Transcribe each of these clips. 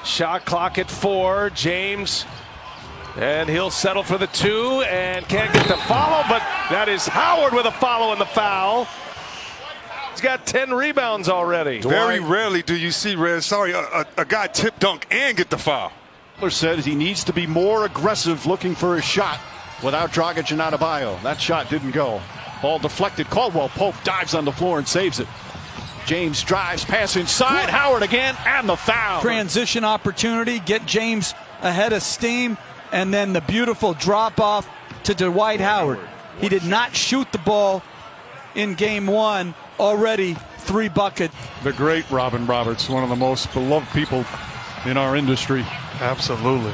Shot clock at 4. James, and he'll settle for the 2 and can't get the follow, but that is Howard with a follow in the foul. He's got 10 rebounds already. Very rarely do you see, a guy tip dunk and get the foul. Said he needs to be more aggressive looking for his shot without Dragic and Adebayo. That shot didn't go. Ball deflected. Caldwell Pope dives on the floor and saves it. James drives, pass inside. Howard again, and the foul. Transition opportunity, get James ahead of steam, and then the beautiful drop off to Dwight Howard. He did not shoot the ball in game 1. Already 3 buckets. The great Robin Roberts, one of the most beloved people in our industry. Absolutely.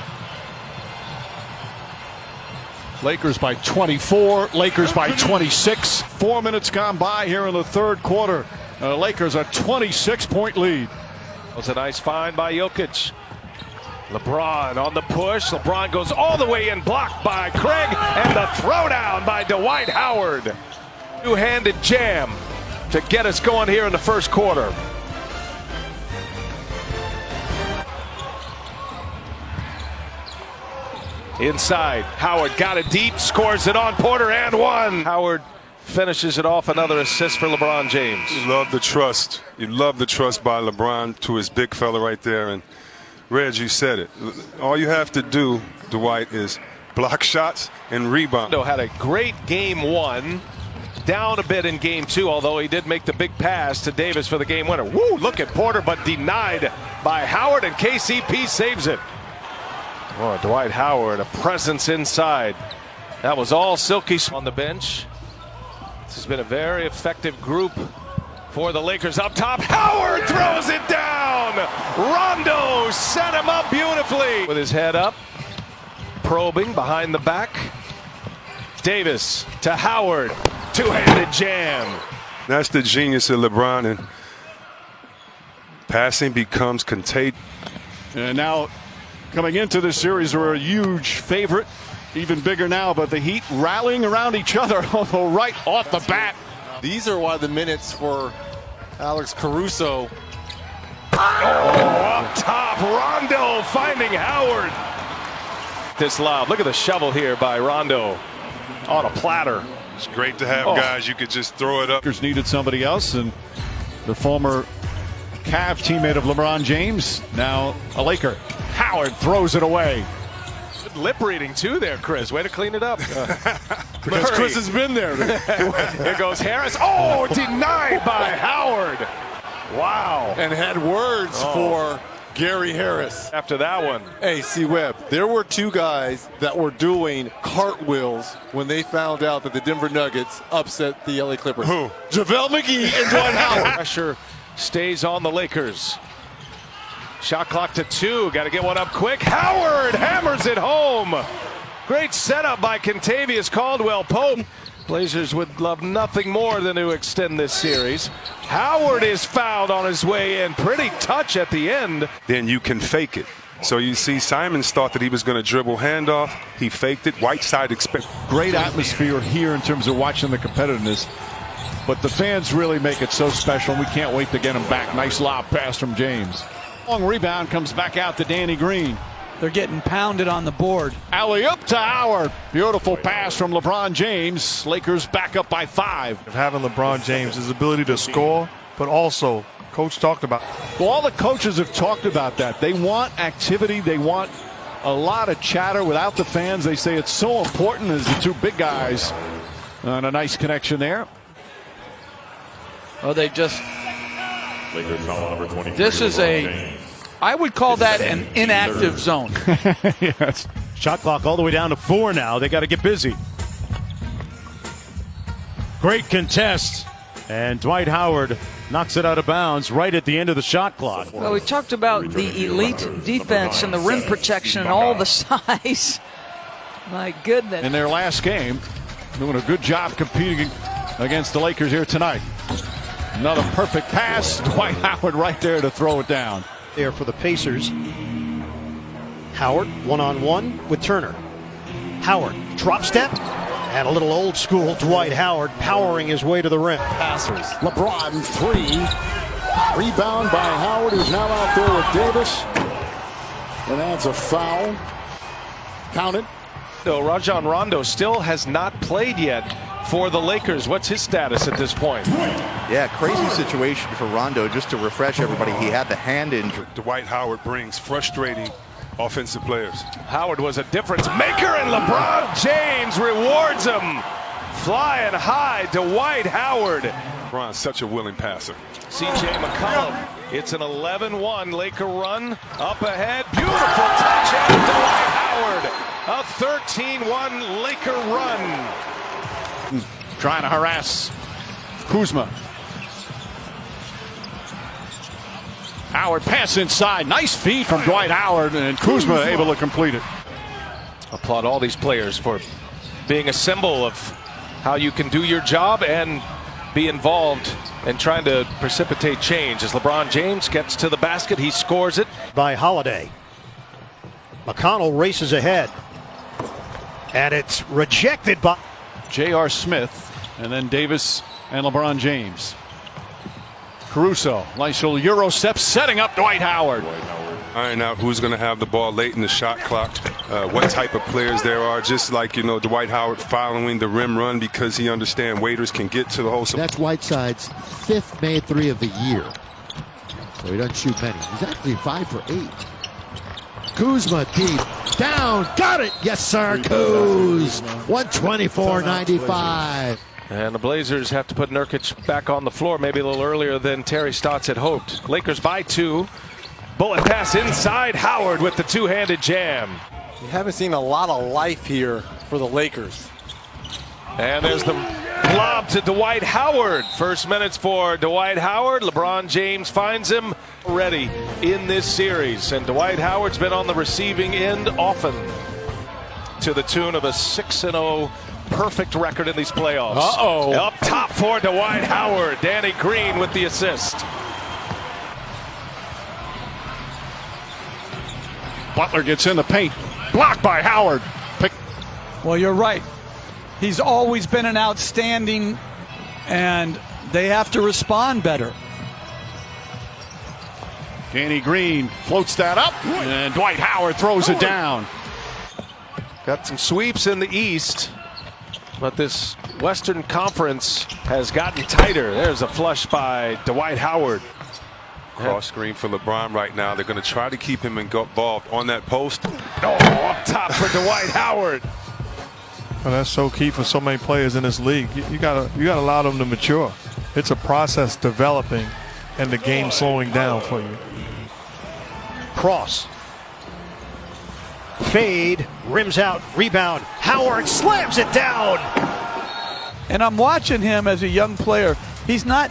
Lakers by 24, Lakers by 26. 4 minutes gone by here in the third quarter. Lakers a 26-point lead. That was a nice find by Jokic. LeBron on the push. LeBron goes all the way in, blocked by Craig, and the throwdown by Dwight Howard. Two-handed jam to get us going here in the first quarter. Inside, Howard got it deep, scores it on Porter and one. Howard finishes it off, another assist for LeBron James. You love the trust. You love the trust by LeBron to his big fella right there. And Reg, you said it. All you have to do, Dwight, is block shots and rebound. Had a great game 1. Down a bit in game 2, although he did make the big pass to Davis for the game winner. Woo, look at Porter, but denied by Howard, and KCP saves it. Oh, Dwight Howard, a presence inside. That was all Silky on the bench. This has been a very effective group for the Lakers up top. Howard throws it down. Rondo set him up beautifully. With his head up, probing behind the back. Davis to Howard. Two-handed jam. That's the genius of LeBron, and passing becomes contagious. And now coming into this series, we're a huge favorite, even bigger now, but the Heat rallying around each other right off the bat. These are why the minutes for Alex Caruso. Up top, Rondo finding Howard. This loud. Look at the shovel here by Rondo on a platter. It's great to have guys you could just throw it up. Lakers needed somebody else, and the former Cavs teammate of LeBron James, now a Laker. Howard throws it away. Good lip reading too there, Chris. Way to clean it up. Because Murray. Chris has been there. Here goes Harris. Oh, denied by Howard. Wow. And had words for Gary Harris. After that one. Hey, C-Webb, there were 2 guys that were doing cartwheels when they found out that the Denver Nuggets upset the LA Clippers. Who? JaVale McGee and Dwight Howard. Pressure stays on the Lakers. Shot clock to 2. Got to get one up quick. Howard hammers it home. Great setup by Kentavious Caldwell-Pope. Blazers would love nothing more than to extend this series. Howard is fouled on his way in. Pretty touch at the end. Then you can fake it. So you see Simons thought that he was going to dribble handoff. He faked it. Whiteside expect. Great atmosphere here in terms of watching the competitiveness. But the fans really make it so special, and we can't wait to get them back. Nice lob pass from James. Long rebound comes back out to Danny Green. They're getting pounded on the board. Alley-oop to Howard. Beautiful pass from LeBron James. Lakers back up by 5. Of having LeBron James, his ability to score, but also, Coach talked about. Well, all the coaches have talked about that. They want activity. They want a lot of chatter without the fans. They say it's so important as the 2 big guys. And a nice connection there. Oh, they just. Lakers foul number 23. This is I would call that an inactive zone. Yes. Shot clock all the way down to 4 now. They got to get busy. Great contest. And Dwight Howard knocks it out of bounds right at the end of the shot clock. Well, we talked about the elite defense and the rim protection and all the size. My goodness. In their last game, doing a good job competing against the Lakers here tonight. Another perfect pass. Dwight Howard right there to throw it down. There for the Pacers. Howard one-on-one with Turner. Howard drop step and a little old school Dwight Howard powering his way to the rim. Passers. LeBron 3. Rebound by Howard, who's now out there with Davis. And that's a foul. Counted. So Rajon Rondo still has not played yet for the Lakers. What's his status at this point? Yeah, crazy situation for Rondo. Just to refresh everybody, he had the hand injury. Dwight Howard brings frustrating offensive players. Howard was a difference maker, and LeBron James rewards him. Flying high, Dwight Howard. LeBron's such a willing passer. C.J. McCollum. It's an 11-1 Laker run. Up ahead. Beautiful touch and Dwight Howard. A 13-1 Laker run. Trying to harass Kuzma. Howard pass inside. Nice feed from Dwight Howard, and Kuzma able to complete it. Applaud all these players for being a symbol of how you can do your job and be involved and trying to precipitate change. As LeBron James gets to the basket, he scores it. By Holiday. McConnell races ahead. And it's rejected by J.R. Smith, and then Davis and LeBron James. Caruso, nice little Euro step, setting up Dwight Howard. Iron out who's going to have the ball late in the shot clock, what type of players there are, just like, you know, Dwight Howard following the rim run because he understands waiters can get to the hole. That's Whiteside's 5th made 3 of the year. So he doesn't shoot many. He's actually 5 for 8. Kuzma deep, down, got it! Yes, sir, Kuz! 124-95. And the Blazers have to put Nurkic back on the floor maybe a little earlier than Terry Stotts had hoped. Lakers by 2. Bullet pass inside. Howard with the two-handed jam. You haven't seen a lot of life here for the Lakers. And there's the lob to Dwight Howard. First minutes for Dwight Howard. LeBron James finds him ready in this series. And Dwight Howard's been on the receiving end often, to the tune of a 6-0 perfect record in these playoffs. Uh-oh. Up top for Dwight Howard. Danny Green with the assist. Butler gets in the paint. Blocked by Howard. Well, you're right. He's always been an outstanding, and they have to respond better. Danny Green floats that up, and Dwight Howard throws it down. Got some sweeps in the East, but this Western Conference has gotten tighter. There's a flush by Dwight Howard. Cross screen for LeBron right now. They're going to try to keep him involved on that post. Oh, up top for Dwight Howard. Well, that's so key for so many players in this league. You gotta allow them to mature. It's a process developing and the game slowing down for you. Cross. Fade, rims out, rebound. Howard slams it down. And I'm watching him as a young player. He's not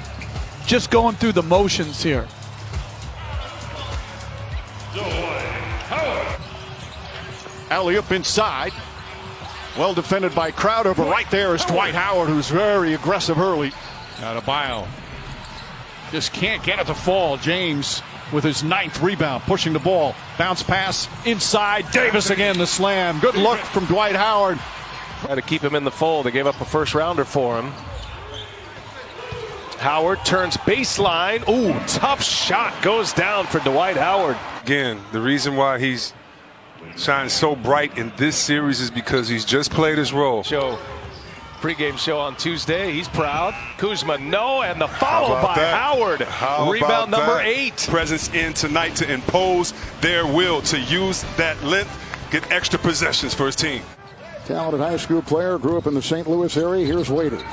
just going through the motions here. Alley-oop inside. Well defended by Crowder, but right there is Dwight Howard, who's very aggressive early. Adebayo just can't get it to fall. James with his 9th rebound, pushing the ball. Bounce pass inside. Davis again, the slam. Good look from Dwight Howard. Try to keep him in the fold. They gave up a first rounder for him. Howard turns baseline. Ooh, tough shot goes down for Dwight Howard. Again, the reason why he's shines so bright in this series is because he's just played his role. Pre-game show on Tuesday. He's proud. Kuzma, no, and the follow by Howard. Rebound number 8. Presence in tonight to impose their will, to use that length, get extra possessions for his team. Talented high school player, grew up in the St. Louis area. Here's Waiters.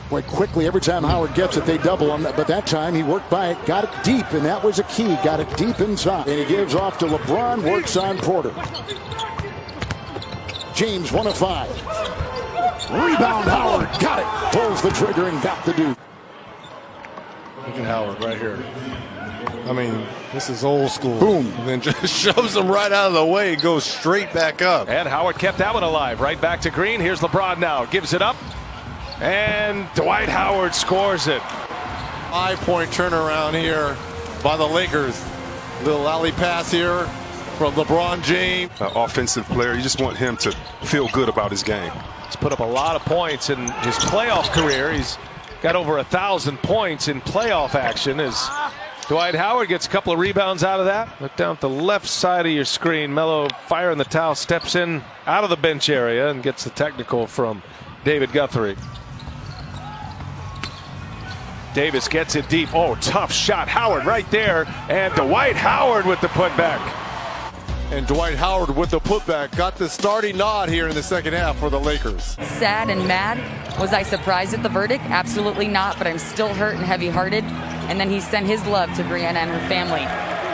Boy, quickly, every time Howard gets it, they double him. But that time, he worked by it, got it deep, and that was a key. Got it deep inside. And he gives off to LeBron, works on Porter. James, 1 of 5. Rebound, Howard, got it. Pulls the trigger and got the dude. Look at Howard right here. I mean, this is old school. Boom. And then just shoves him right out of the way, goes straight back up. And Howard kept that one alive. Right back to Green. Here's LeBron now. Gives it up. And Dwight Howard scores it. 5-point turnaround here by the Lakers. Little alley pass here from LeBron James. Offensive player, you just want him to feel good about his game. He's put up a lot of points in his playoff career. He's got over 1,000 points in playoff action as Dwight Howard gets a couple of rebounds out of that. Look down at the left side of your screen. Melo firing the towel, steps in out of the bench area and gets the technical from David Guthrie. Davis gets it deep. Oh, tough shot. Howard right there. And Dwight Howard with the putback. And Dwight Howard with the putback got the starting nod here in the second half for the Lakers. Sad and mad. Was I surprised at the verdict? Absolutely not, but I'm still hurt and heavy-hearted. And then he sent his love to Brianna and her family.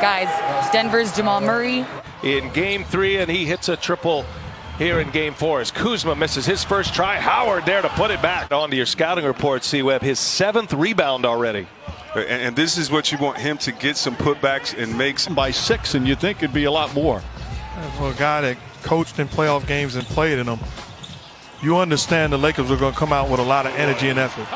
Guys, Denver's Jamal Murray. In game 3, and he hits a triple here in game 4 as Kuzma misses his first try. Howard there to put it back. On to your scouting report, C-Web. His 7th rebound already. And this is what you want him to get some putbacks and makes. By 6, and you'd think it'd be a lot more. For a guy that coached in playoff games and played in them, you understand the Lakers are going to come out with a lot of energy and effort.